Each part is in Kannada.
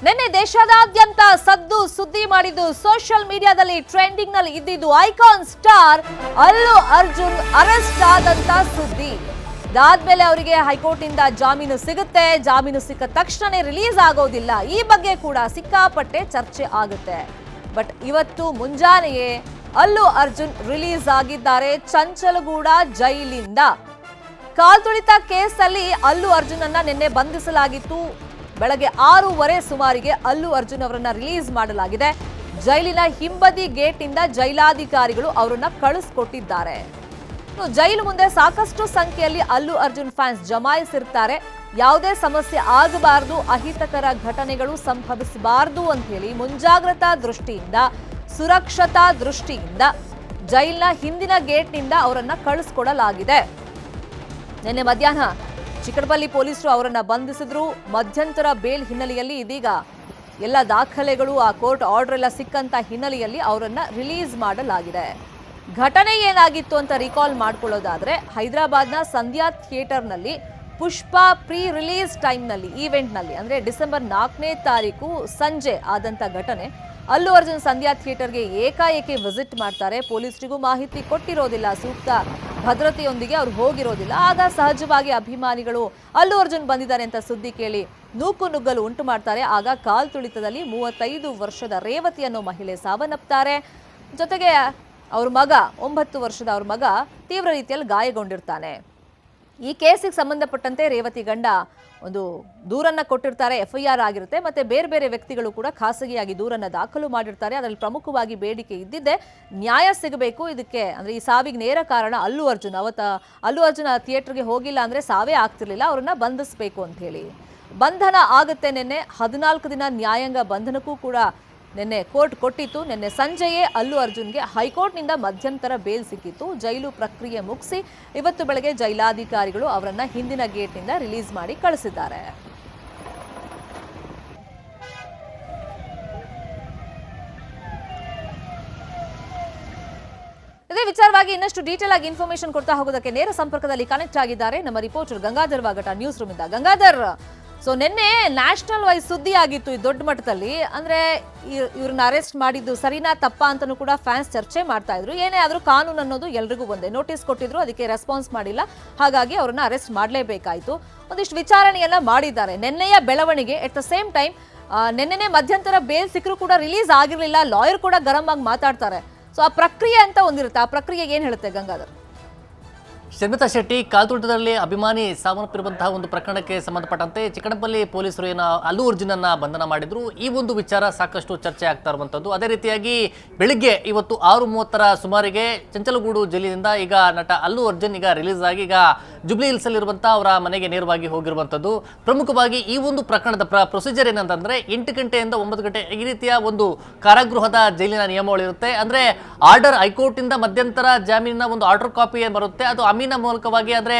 ನಿನ್ನೆ ದೇಶದಾದ್ಯಂತ ಸದ್ದು ಸುದ್ದಿ ಮಾಡಿದ್ದು ಸೋಷಿಯಲ್ ಮೀಡಿಯಾದಲ್ಲಿ ಟ್ರೆಂಡಿಂಗ್ ನಲ್ಲಿ ಇದ್ದಿದ್ದು icon star Allu Arjun arrest ಆದಂತ ಸುದ್ದಿ. ಅದಾದ್ಮೇಲೆ ಅವರಿಗೆ ಹೈಕೋರ್ಟ್ ಇಂದ ಜಾಮೀನು ಸಿಗುತ್ತೆ. ಜಾಮೀನು ಸಿಕ್ಕ ತಕ್ಷಣನೇ ರಿಲೀಸ್ ಆಗೋದಿಲ್ಲ. ಈ ಬಗ್ಗೆ ಕೂಡ ಸಿಕ್ಕಾಪಟ್ಟೆ ಚರ್ಚೆ ಆಗುತ್ತೆ. ಬಟ್ ಇವತ್ತು ಮುಂಜಾನೆಯೇ ಅಲ್ಲು ಅರ್ಜುನ್ ರಿಲೀಸ್ ಆಗಿದ್ದಾರೆ ಚಂಚಲಗೂಡ ಜೈಲಿಂದ. ಕಾಲ್ತುಳಿತ ಕೇಸಲ್ಲಿ ಅಲ್ಲು ಅರ್ಜುನ್ ಅನ್ನ ನಿನ್ನೆ ಬಂಧಿಸಲಾಗಿತ್ತು. ಬೆಳಗ್ಗೆ 6:30 ಸುಮಾರಿಗೆ ಅಲ್ಲು ಅರ್ಜುನ್ ಅವರನ್ನ ರಿಲೀಸ್ ಮಾಡಲಾಗಿದೆ. ಜೈಲಿನ ಹಿಂಬದಿ ಗೇಟ್ ಇಂದ ಜೈಲಾಧಿಕಾರಿಗಳು ಅವರನ್ನ ಕಳಿಸ್ಕೊಟ್ಟಿದ್ದಾರೆ. ಜೈಲು ಮುಂದೆ ಸಾಕಷ್ಟು ಸಂಖ್ಯೆಯಲ್ಲಿ ಅಲ್ಲು ಅರ್ಜುನ್ ಫ್ಯಾನ್ಸ್ ಜಮಾಯಿಸಿರ್ತಾರೆ. ಯಾವುದೇ ಸಮಸ್ಯೆ ಆಗಬಾರದು, ಅಹಿತಕರ ಘಟನೆಗಳು ಸಂಭವಿಸಬಾರದು ಅಂತ ಹೇಳಿ ಮುಂಜಾಗ್ರತಾ ದೃಷ್ಟಿಯಿಂದ, ಸುರಕ್ಷತಾ ದೃಷ್ಟಿಯಿಂದ ಜೈಲಿನ ಹಿಂದಿನ ಗೇಟ್ನಿಂದ ಅವರನ್ನ ಕಳಿಸ್ಕೊಡಲಾಗಿದೆ. ನಿನ್ನೆ ಮಧ್ಯಾಹ್ನ ಚಿಕ್ಕಡಪಲ್ಲಿ ಪೊಲೀಸರು ಅವರನ್ನ ಬಂಧಿಸಿದ್ರು. ಮಧ್ಯಂತರ ಬೇಲ್ ಹಿನ್ನೆಲೆಯಲ್ಲಿ ಇದೀಗ ಎಲ್ಲ ದಾಖಲೆಗಳು, ಆ ಕೋರ್ಟ್ ಆರ್ಡರ್ ಎಲ್ಲ ಸಿಕ್ಕಂತ ಹಿನ್ನೆಲೆಯಲ್ಲಿ ಅವರನ್ನ ರಿಲೀಸ್ ಮಾಡಲಾಗಿದೆ. ಘಟನೆ ಏನಾಗಿತ್ತು ಅಂತ ರಿಕಾಲ್ ಮಾಡ್ಕೊಳ್ಳೋದಾದ್ರೆ, ಹೈದರಾಬಾದ್ನ ಸಂಧ್ಯಾ ಥಿಯೇಟರ್ನಲ್ಲಿ ಪುಷ್ಪ ಪ್ರೀ ರಿಲೀಸ್ ಟೈಮ್ನಲ್ಲಿ, ಈವೆಂಟ್ನಲ್ಲಿ, ಅಂದರೆ ಡಿಸೆಂಬರ್ 4ನೇ ತಾರೀಕು ಸಂಜೆ ಆದಂಥ ಘಟನೆ. ಅಲ್ಲು ಅರ್ಜುನ್ ಸಂಧ್ಯಾ ಥಿಯೇಟರ್ಗೆ ಏಕಾಏಕಿ ವಿಸಿಟ್ ಮಾಡ್ತಾರೆ. ಪೊಲೀಸರಿಗೂ ಮಾಹಿತಿ ಕೊಟ್ಟಿರೋದಿಲ್ಲ, ಸೂಕ್ತ ಭದ್ರತೆಯೊಂದಿಗೆ ಅವ್ರು ಹೋಗಿರೋದಿಲ್ಲ. ಆಗ ಸಹಜವಾಗಿ ಅಭಿಮಾನಿಗಳು ಅಲ್ಲು ಅರ್ಜುನ್ ಬಂದಿದ್ದಾರೆ ಅಂತ ಸುದ್ದಿ ಕೇಳಿ ನೂಕು ನುಗ್ಗಲು ಉಂಟು ಮಾಡ್ತಾರೆ. ಆಗ ಕಾಲ್ತುಳಿತದಲ್ಲಿ 35 ವರ್ಷದ ರೇವತಿ ಅನ್ನೋ ಮಹಿಳೆ ಸಾವನ್ನಪ್ತಾರೆ. ಜೊತೆಗೆ ಅವ್ರ ಮಗ, 9 ವರ್ಷದ ಅವ್ರ ಮಗ ತೀವ್ರ ರೀತಿಯಲ್ಲಿ ಗಾಯಗೊಂಡಿರ್ತಾನೆ. ಈ ಕೇಸಿಗೆ ಸಂಬಂಧಪಟ್ಟಂತೆ ರೇವತಿ ಗಂಡ ಒಂದು ದೂರನ್ನ ಕೊಟ್ಟಿರ್ತಾರೆ, FIR ಆಗಿರುತ್ತೆ. ಮತ್ತೆ ಬೇರೆ ಬೇರೆ ವ್ಯಕ್ತಿಗಳು ಕೂಡ ಖಾಸಗಿಯಾಗಿ ದೂರನ್ನ ದಾಖಲು ಮಾಡಿರ್ತಾರೆ. ಅದರಲ್ಲಿ ಪ್ರಮುಖವಾಗಿ ಬೇಡಿಕೆ ಇದ್ದಿದ್ದೆ ನ್ಯಾಯ ಸಿಗಬೇಕು ಇದಕ್ಕೆ. ಅಂದ್ರೆ ಈ ಸಾವಿಗೆ ನೇರ ಕಾರಣ ಅಲ್ಲು ಅರ್ಜುನ್. ಅಲ್ಲು ಅರ್ಜುನ್ ಥಿಯೇಟರ್ಗೆ ಹೋಗಿಲ್ಲ ಅಂದ್ರೆ ಸಾವೇ ಆಗ್ತಿರ್ಲಿಲ್ಲ, ಅವ್ರನ್ನ ಬಂಧಿಸಬೇಕು ಅಂತ ಹೇಳಿ. ಬಂಧನ ಆಗುತ್ತೆ. ನಿನ್ನೆ 14 ದಿನ ನ್ಯಾಯಾಂಗ ಬಂಧನಕ್ಕೂ ಕೂಡ ನಿನ್ನೆ ಕೋರ್ಟ್ ಕೊಟ್ಟಿತ್ತು. ನಿನ್ನೆ ಸಂಜೆಯೇ ಅಲ್ಲು ಅರ್ಜುನ್ಗೆ ಹೈಕೋರ್ಟ್ನಿಂದ ಮಧ್ಯಂತರ ಬೇಲ್ ಸಿಕ್ಕಿತ್ತು. ಜೈಲು ಪ್ರಕ್ರಿಯೆ ಮುಗಿಸಿ ಇವತ್ತು ಬೆಳಗ್ಗೆ ಜೈಲಾಧಿಕಾರಿಗಳು ಅವರನ್ನ ಹಿಂದಿನ ಗೇಟ್ನಿಂದ ರಿಲೀಸ್ ಮಾಡಿ ಕಳಿಸಿದ್ದಾರೆ. ಇದೇ ವಿಚಾರವಾಗಿ ಇನ್ನಷ್ಟು ಡೀಟೇಲ್ ಆಗಿ ಇನ್ಫಾರ್ಮೇಶನ್ ಕೊಡ್ತಾ ಹೋಗೋದಕ್ಕೆ ನೇರ ಸಂಪರ್ಕದಲ್ಲಿ ಕನೆಕ್ಟ್ ಆಗಿದ್ದಾರೆ ನಮ್ಮ ರಿಪೋರ್ಟರ್ ಗಂಗಾಧರ್ ವಾಗಟ ನ್ಯೂಸ್ ರೂಮ್ ಇಂದ. ಗಂಗಾಧರ್, ಸೊ ನಿನ್ನೆ ನ್ಯಾಷನಲ್ ವೈಸ್ ಸುದ್ದಿ ಆಗಿತ್ತು ಈ ದೊಡ್ಡ ಮಟ್ಟದಲ್ಲಿ. ಅಂದ್ರೆ ಇವ್ರನ್ನ ಅರೆಸ್ಟ್ ಮಾಡಿದ್ದು ಸರಿನಾ ತಪ್ಪಾ ಅಂತಲೂ ಕೂಡ ಫ್ಯಾನ್ಸ್ ಚರ್ಚೆ ಮಾಡ್ತಾ ಇದ್ರು. ಏನೇ ಆದ್ರೂ ಕಾನೂನು ಅನ್ನೋದು ಎಲ್ರಿಗೂ ಒಂದೇ. ನೋಟಿಸ್ ಕೊಟ್ಟಿದ್ರು, ಅದಕ್ಕೆ ರೆಸ್ಪಾನ್ಸ್ ಮಾಡಿಲ್ಲ, ಹಾಗಾಗಿ ಅವ್ರನ್ನ ಅರೆಸ್ಟ್ ಮಾಡಲೇಬೇಕಾಯ್ತು. ಒಂದಿಷ್ಟು ವಿಚಾರಣೆಯನ್ನ ಮಾಡಿದ್ದಾರೆ. ನಿನ್ನೆಯ ಬೆಳವಣಿಗೆ ಎಟ್ ದ ಸೇಮ್ ಟೈಮ್ ನಿನ್ನೆನೆ ಮಧ್ಯಂತರ ಬೇಲ್ ಸಿಕ್ಕರೂ ಕೂಡ ರಿಲೀಸ್ ಆಗಿರಲಿಲ್ಲ. ಲಾಯರ್ ಕೂಡ ಗರಂ ಆಗಿ ಮಾತಾಡ್ತಾರೆ. ಸೊ ಆ ಪ್ರಕ್ರಿಯೆ ಅಂತ ಒಂದಿರುತ್ತೆ, ಆ ಪ್ರಕ್ರಿಯೆ ಏನ್ ಹೇಳುತ್ತೆ ಗಂಗಾಧರ್? ಶರ್ಮಿತಾ ಶೆಟ್ಟಿ, ಕಾಲ್ತುಳಿತದಲ್ಲಿ ಅಭಿಮಾನಿ ಸಾವನ್ನಪ್ಪಿರುವಂತಹ ಒಂದು ಪ್ರಕರಣಕ್ಕೆ ಸಂಬಂಧಪಟ್ಟಂತೆ ಚಿಕ್ಕಡಪಲ್ಲಿ ಪೊಲೀಸರು ಅಲ್ಲು ಅರ್ಜುನನ್ನ ಬಂಧನ ಮಾಡಿದ್ರು. ಈ ಒಂದು ವಿಚಾರ ಸಾಕಷ್ಟು ಚರ್ಚೆ ಆಗ್ತಾ ಇರುವಂಥದ್ದು. ಅದೇ ರೀತಿಯಾಗಿ ಬೆಳಿಗ್ಗೆ ಇವತ್ತು 6:30 ಸುಮಾರಿಗೆ ಚಂಚಲಗೂಡು ಜೈಲಿನಿಂದ ಈಗ ನಟ ಅಲ್ಲು ಅರ್ಜುನ್ ಈಗ ರಿಲೀಸ್ ಆಗಿ ಈಗ ಜುಬ್ಲಿ ಹಿಲ್ಸ್ ಅಲ್ಲಿರುವಂತಹ ಅವರ ಮನೆಗೆ ನೇರವಾಗಿ ಹೋಗಿರುವಂಥದ್ದು. ಪ್ರಮುಖವಾಗಿ ಈ ಒಂದು ಪ್ರಕರಣದ ಪ್ರೊಸೀಜರ್ ಏನಂತಂದ್ರೆ 8 ಗಂಟೆಯಿಂದ 9 ಗಂಟೆ ಈ ರೀತಿಯ ಒಂದು ಕಾರಾಗೃಹದ ಜೈಲಿನ ನಿಯಮಗಳಿರುತ್ತೆ. ಅಂದ್ರೆ ಆರ್ಡರ್ ಹೈಕೋರ್ಟ್ ಇಂದ ಮಧ್ಯಂತರ ಜಾಮೀನಿನ ಒಂದು ಆರ್ಡರ್ ಕಾಪಿ ಏನ್ ಬರುತ್ತೆ, ಅದು ಅಮೀನ ಮೂಲಕವಾಗಿ ಅಂದ್ರೆ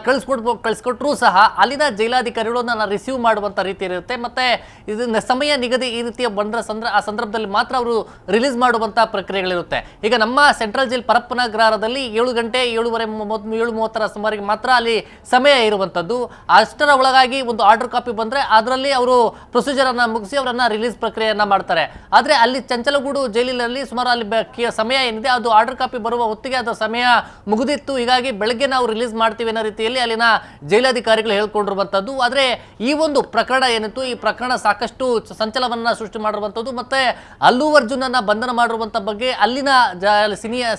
ಕಳಿಸ್ಕೊಟ್ರು ಸಹ ಅಲ್ಲಿನ ಜೈಲಾಧಿಕಾರಿಗಳು ರಿಸೀವ್ ಮಾಡುವಂತ ರೀತಿ ಇರುತ್ತೆ. ಮತ್ತೆ ಇದನ್ನ ಸಮಯ ನಿಗದಿ ಈ ರೀತಿಯ ಬಂದ್ರ ಆ ಸಂದರ್ಭದಲ್ಲಿ ಮಾತ್ರ ಅವರು ರಿಲೀಸ್ ಮಾಡುವಂತ ಪ್ರಕ್ರಿಯೆಗಳಿರುತ್ತೆ. ಈಗ ನಮ್ಮ ಸೆಂಟ್ರಲ್ ಜೈಲ್ ಪರಪ್ಪನಗರದಲ್ಲಿ 7 ಗಂಟೆ 7:30 ಸುಮಾರಿಗೆ ಮಾತ್ರ ಅಲ್ಲಿ ಸಮಯ ಇರುವಂತದ್ದು. ಅಷ್ಟರ ಒಳಗಾಗಿ ಒಂದು ಆರ್ಡರ್ ಕಾಪಿ ಬಂದ್ರೆ ಅದರಲ್ಲಿ ಅವರು ಪ್ರೊಸೀಜರ್ ಅನ್ನ ಮುಗಿಸಿ ಅವರನ್ನ ರಿಲೀಸ್ ಪ್ರಕ್ರಿಯೆಯನ್ನ ಮಾಡ್ತಾರೆ. ಆದ್ರೆ ಅಲ್ಲಿ ಚಂಚಲಗೂಡು ಜೈಲಿನಲ್ಲಿ ಸುಮಾರು ಅಲ್ಲಿ ಸಮಯ ಏನಿದೆ ಅದು ಆರ್ಡರ್ ಕಾಪಿ ಬರುವ ಹೊತ್ತಿಗೆ ಅದು ಸಮಯ ಮುಗಿದಿತ್ತು. ಹೀಗಾಗಿ ಬೆಳಗ್ಗೆ ನಾವು ರಿಲೀಸ್ ಮಾಡ್ತೀವಿ ಅನ್ನೋ ರೀತಿಯಲ್ಲಿ ಅಲ್ಲಿನ ಜೈಲಾಧಿಕಾರಿಗಳು ಹೇಳ್ಕೊಂಡಿರುವಂಥದ್ದು. ಆದರೆ ಈ ಒಂದು ಪ್ರಕರಣ ಏನಿತ್ತು, ಈ ಪ್ರಕರಣ ಸಾಕಷ್ಟು ಸಂಚಲನವನ್ನ ಸೃಷ್ಟಿ ಮಾಡಿರುವಂಥದ್ದು. ಮತ್ತೆ ಅಲ್ಲು ಅರ್ಜುನನ್ನ ಬಂಧನ ಮಾಡಿರುವಂಥ ಬಗ್ಗೆ ಅಲ್ಲಿನ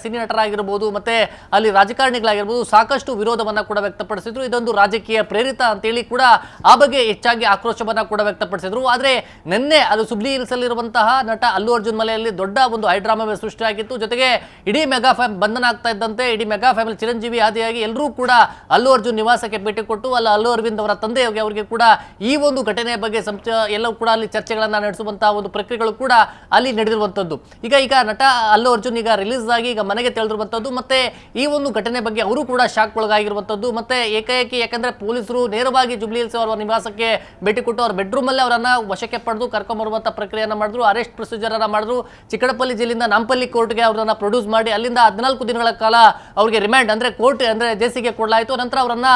ಸಿನಿ ನಟರಾಗಿರ್ಬೋದು ಮತ್ತೆ ಅಲ್ಲಿ ರಾಜಕಾರಣಿಗಳಾಗಿರ್ಬೋದು ಸಾಕಷ್ಟು ವಿರೋಧವನ್ನ ಕೂಡ ವ್ಯಕ್ತಪಡಿಸಿದ್ರು. ಇದೊಂದು ರಾಜಕೀಯ ಪ್ರೇರಿತ ಅಂತೇಳಿ ಕೂಡ ಆ ಬಗ್ಗೆ ಹೆಚ್ಚಾಗಿ ಆಕ್ರೋಶವನ್ನ ಕೂಡ ವ್ಯಕ್ತಪಡಿಸಿದ್ರು. ಆದರೆ ನಿನ್ನೆ ಅದು ಜುಬ್ಲಿ ಹಿಲ್ಸ್ ಅಲ್ಲಿರುವಂತಹ ನಟ ಅಲ್ಲು ಅರ್ಜುನ್ ಮನೆಯಲ್ಲಿ ದೊಡ್ಡ ಒಂದು ಹೈಡ್ರಾಮಾ ಸೃಷ್ಟಿಯಾಗಿತ್ತು. ಜೊತೆಗೆ ಇಡೀ ಮೆಗಾ ಫ್ಯಾಮಿಲಿ ಬಂಧನ ಆಗ್ತಾ ಇದ್ದಂತೆ ಇಡೀ ಮೆಗಾ ಫ್ಯಾಮಿಲಿ ಚಿರಂಜೀವಿ ಆದಿಯಾಗಿ ಎಲ್ಲರೂ ಕೂಡ ಅಲ್ಲು ಅರ್ಜುನ್ ನಿವಾಸಕ್ಕೆ ಭೇಟಿ ಕೊಟ್ಟು ಅಲ್ಲು ಅರವಿಂದ್ ಅವರ ತಂದೆ ಅವರಿಗೆ ಕೂಡ ಈ ಒಂದು ಘಟನೆಯ ಬಗ್ಗೆ ಎಲ್ಲವೂ ಕೂಡ ಅಲ್ಲಿ ಚರ್ಚೆಗಳನ್ನ ನಡೆಸುವಂತಹ ಒಂದು ಪ್ರಕ್ರಿಯೆಗಳು ಕೂಡ ಅಲ್ಲಿ ನಡೆದಿರುವಂತದ್ದು. ಈಗ ನಟ ಅಲ್ಲು ಅರ್ಜುನ್ ಈಗ ರಿಲೀಸ್ ಆಗಿ ಈಗ ಮನೆಗೆ ತೆರಳಿರುವಂತದ್ದು. ಮತ್ತೆ ಈ ಒಂದು ಘಟನೆ ಬಗ್ಗೆ ಅವರು ಕೂಡ ಶಾಕ್ ಒಳಗಾಗಿರುವಂತದ್ದು. ಮತ್ತೆ ಏಕಾಏಕಿ ಯಾಕಂದ್ರೆ ಪೊಲೀಸರು ನೇರವಾಗಿ ಜುಬ್ಲಿ ಹಿಲ್ಸ್ ಅವರ ನಿವಾಸಕ್ಕೆ ಭೇಟಿ ಕೊಟ್ಟು ಅವ್ರ ಬೆಡ್ರೂಮ್ ಅಲ್ಲಿ ಅವರನ್ನ ವಶಕ್ಕೆ ಪಡೆದು ಕರ್ಕೊಂಡ್ಬರುವಂತ ಪ್ರಕ್ರಿಯೆಯನ್ನ ಮಾಡಿದ್ರು. ಅರೆಸ್ಟ್ ಪ್ರೊಸೀಜರ್ ಅನ್ನ ಮಾಡಿದ್ರು. ಚಿಕ್ಕಡಪಲ್ಲಿ ಜೈಲಿಂದ ನಾಂಪಲ್ಲಿ ಕೋರ್ಟ್ಗೆ ಅವರನ್ನ ಪ್ರೊಡ್ಯೂಸ್ ಮಾಡಿ ಅಲ್ಲಿಂದ 14 ದಿನಗಳ ಕಾಲ ಅವರಿಗೆ ರಿಮ್ಯಾಂಡ್ ಅಂದ್ರೆ ಕೋರ್ಟ್ ಕೋರ್ಟ್ ಅಂದ್ರೆ ಜೆಸಿಗೆ ಕೊಡಲಾಯಿತು. ನಂತರ ಅವರನ್ನ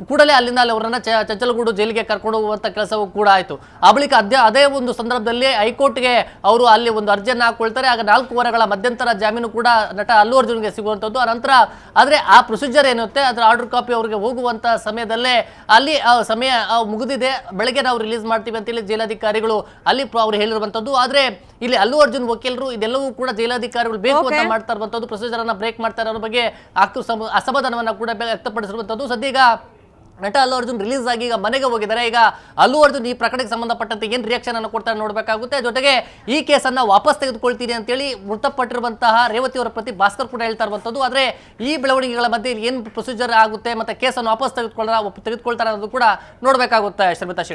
ಕೂಡಲೇ ಅಲ್ಲಿಂದ ಅವರನ್ನ ಚಂಚಲಗೂಡು ಜೈಲಿಗೆ ಕರ್ಕೊಂಡು ಹೋಗುವಂತ ಕೆಲಸವೂ ಕೂಡ ಆಯಿತು. ಆ ಬಳಿಕ ಅದೇ ಒಂದು ಸಂದರ್ಭದಲ್ಲಿ ಹೈಕೋರ್ಟ್ಗೆ ಅವರು ಅಲ್ಲಿ ಒಂದು ಅರ್ಜಿಯನ್ನು ಹಾಕೊಳ್ತಾರೆ. ಆಗ 4 ವಾರಗಳ ಮಧ್ಯಂತರ ಜಾಮೀನು ಕೂಡ ನಟ ಅಲ್ಲು ಅರ್ಜುನ್ಗೆ ಸಿಗುವಂಥದ್ದು. ಅನಂತರ ಆದರೆ ಆ ಪ್ರೊಸೀಜರ್ ಏನಿರುತ್ತೆ ಅದರ ಆರ್ಡರ್ ಕಾಪಿ ಅವರಿಗೆ ಹೋಗುವಂತ ಸಮಯದಲ್ಲೇ ಅಲ್ಲಿ ಸಮಯ ಮುಗಿದಿದೆ, ಬೆಳಗ್ಗೆ ನಾವು ರಿಲೀಸ್ ಮಾಡ್ತೀವಿ ಅಂತೇಳಿ ಜೈಲಾಧಿಕಾರಿಗಳು ಅಲ್ಲಿ ಅವ್ರು ಹೇಳಿರುವಂಥದ್ದು. ಆದ್ರೆ ಇಲ್ಲಿ ಅಲ್ಲು ಅರ್ಜುನ್ ವಕೀಲರು ಇದೆಲ್ಲವೂ ಕೂಡ ಜೈಲಾಧಿಕಾರಿಗಳು ಬೇಕು ಅಂತ ಮಾಡ್ತಾ ಇರುವಂಥದ್ದು, ಪ್ರೊಸೀಜರ್ ಅನ್ನ ಬ್ರೇಕ್ ಮಾಡ್ತಾರೆ ಅನ್ನೋ ಬಗ್ಗೆ ಅಸಮಾಧಾನವನ್ನ ಕೂಡ ವ್ಯಕ್ತಪಡಿಸಿರುವಂಥದ್ದು. ಸದ್ಯ ಈಗ ನಟ ಅಲ್ಲು ಅರ್ಜುನ್ ರಿಲೀಸ್ ಆಗಿ ಈಗ ಮನೆಗೆ ಹೋಗಿದ್ದಾರೆ. ಈಗ ಅಲ್ಲು ಅರ್ಜುನ್ ಈ ಪ್ರಕರಣಕ್ಕೆ ಸಂಬಂಧಪಟ್ಟಂತೆ ಏನು ರಿಯಾಕ್ಷನ್ ಅನ್ನು ಕೊಡ್ತಾರೆ ನೋಡಬೇಕಾಗುತ್ತೆ. ಜೊತೆಗೆ ಈ ಕೇಸನ್ನ ವಾಪಸ್ ತೆಗೆದುಕೊಳ್ತೀನಿ ಅಂತೇಳಿ ಮೃತಪಟ್ಟಿರುವಂತಹ ರೇವತಿ ಅವರ ಪ್ರತಿ ಭಾಸ್ಕರ್ ಕೂಡ ಹೇಳ್ತಾ ಇರುವಂಥದ್ದು. ಆದರೆ ಈ ಬೆಳವಣಿಗೆಗಳ ಮಧ್ಯೆ ಏನು ಪ್ರೊಸೀಜರ್ ಆಗುತ್ತೆ ಮತ್ತೆ ಕೇಸನ್ನು ವಾಪಸ್ ತೆಗೆದುಕೊಳ್ತಾರೆ ಅನ್ನೋದು ಕೂಡ ನೋಡಬೇಕಾಗುತ್ತೆ. ಶರ್ಮಿತಾ ಶೆಟ್ಟಿ.